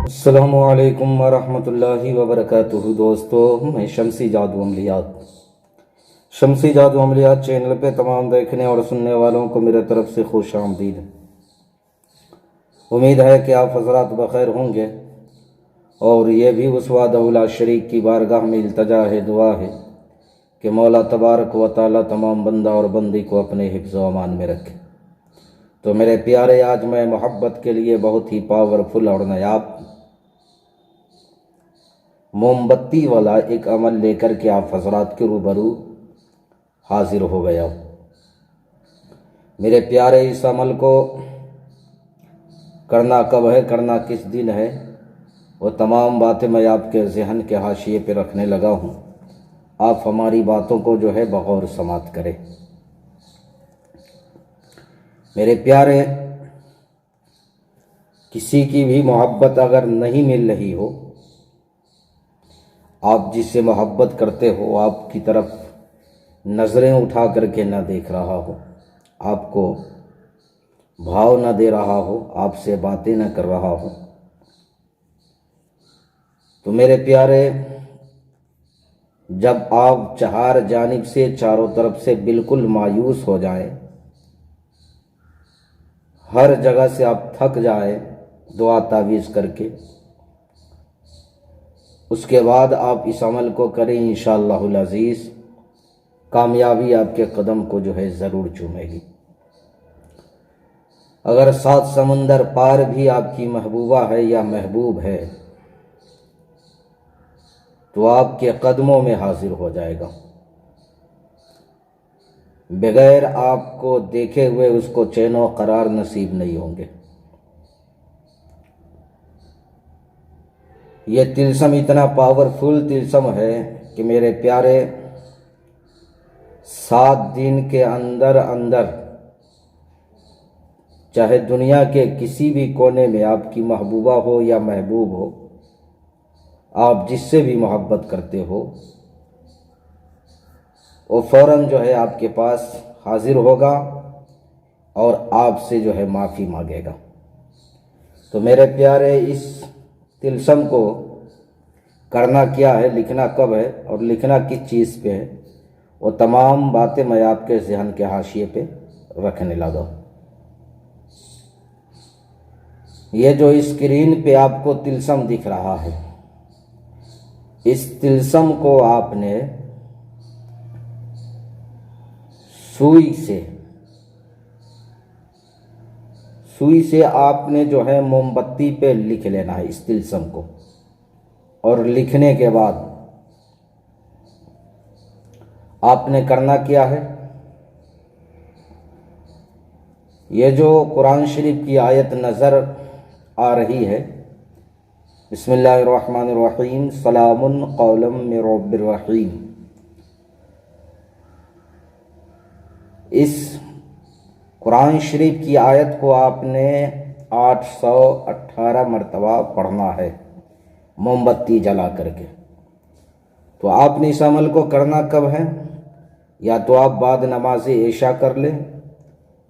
अस्सलामुअलैकुम वरहमतुल्लाहि वबरकातुहू। दोस्तों, मैं शमसी जादू अमलियात चैनल पे तमाम देखने और सुनने वालों को मेरे तरफ से खुश आमदीद। उम्मीद है कि आप हज़रात बखैर होंगे और ये भी उस वादउला शरीक की बारगाह में इल्तजा है, दुआ है कि मौला तबारक व तआला तमाम बंदा और बंदी को अपने हिफ्ज़ व अमान में रखे। तो मेरे प्यारे, आज मैं मोहब्बत के लिए बहुत ही पावरफुल और नायाब मोमबत्ती वाला एक अमल लेकर के आप हज़रात के रूबरू हाजिर हो गया हूँ। मेरे प्यारे, इस अमल को करना कब है, करना किस दिन है, वो तमाम बातें मैं आपके जहन के हाशिए पे रखने लगा हूँ। आप हमारी बातों को जो है बगौर समात करें। मेरे प्यारे, किसी की भी मोहब्बत अगर नहीं मिल रही हो, आप जिससे मोहब्बत करते हो आपकी तरफ नज़रें उठा करके न देख रहा हो, आपको भाव न दे रहा हो, आपसे बातें न कर रहा हो, तो मेरे प्यारे, जब आप चार जानिब से चारों तरफ से बिल्कुल मायूस हो जाएं, हर जगह से आप थक जाए दुआ तावीज़ करके, उसके बाद आप इस अमल को करें। इंशाअल्लाहुल अज़ीज़ कामयाबी आपके कदम को जो है ज़रूर चूमेगी। अगर 7 समंदर पार भी आपकी महबूबा है या महबूब है तो आपके कदमों में हाजिर हो जाएगा। बगैर आपको देखे हुए उसको चैन व करार नसीब नहीं होंगे। ये तिलस्म इतना पावरफुल तिलस्म है कि मेरे प्यारे, 7 दिन के अंदर अंदर चाहे दुनिया के किसी भी कोने में आपकी महबूबा हो या महबूब हो, आप जिससे भी मोहब्बत करते हो, वो फ़ौरन जो है आपके पास हाजिर होगा और आपसे जो है माफ़ी मांगेगा। तो मेरे प्यारे, इस तिलस्म को करना क्या है, लिखना कब है और लिखना किस चीज़ पे है, वो तमाम बातें मैं आपके ज़हन के हाशिए पे रखने लगा। ये जो स्क्रीन पे आपको तिलस्म दिख रहा है, इस तिलस्म को आपने सुई से आपने जो है मोमबत्ती पे लिख लेना है इस तिलस्म को। और लिखने के बाद आपने करना क्या है, ये जो कुरान शरीफ की आयत नज़र आ रही है, बिस्मिल्लाहिर्रहमानिर्रहीम, सलामुन कौलम मिर रब्बिर रहीम, इस कुरान शरीफ की आयत को आपने 818 मरतबा पढ़ना है मोमबत्ती जला करके। तो आपने इस अमल को करना कब है, या तो आप बाद नमाज इशा कर लें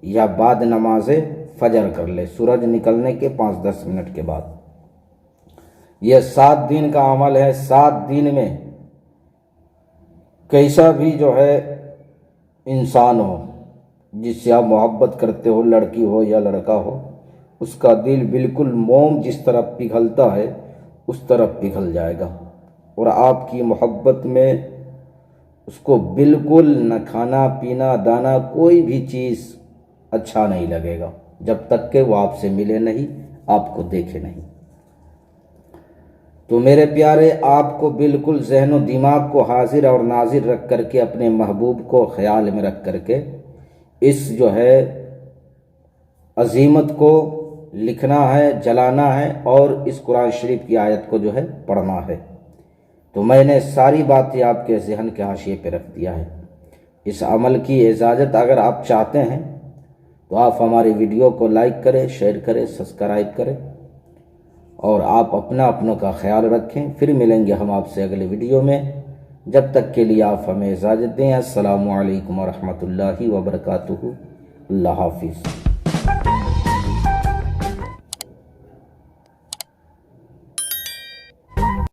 या बाद नमाज फजर कर ले, सूरज निकलने के 5-10 मिनट के बाद। यह 7 दिन का अमल है। 7 दिन में कैसा भी जो है इंसान हो जिससे आप मोहब्बत करते हो, लड़की हो या लड़का हो, उसका दिल बिल्कुल मोम जिस तरह पिघलता है उस तरफ पिघल जाएगा और आपकी मोहब्बत में उसको बिल्कुल न खाना पीना दाना कोई भी चीज़ अच्छा नहीं लगेगा जब तक कि वो आपसे मिले नहीं, आपको देखे नहीं। तो मेरे प्यारे, आपको बिल्कुल ज़हन व दिमाग को हाजिर और नाजिर रख करके, अपने महबूब को ख्याल में रख करके इस जो है अजीमत को लिखना है, जलाना है और इस कुरान शरीफ की आयत को जो है पढ़ना है। तो मैंने सारी बातें आपके ज़हन के हाशिए पे रख दिया है। इस अमल की इजाज़त अगर आप चाहते हैं तो आप हमारी वीडियो को लाइक करें, शेयर करें, सब्सक्राइब करें और आप अपनों का ख्याल रखें। फिर मिलेंगे हम आपसे अगले वीडियो में। जब तक के लिए आप हमें इजाज़त दें। अस्सलामु अलैकुम वरहमतुल्लाहि वबरकातुहू। अल्लाह हाफिज़।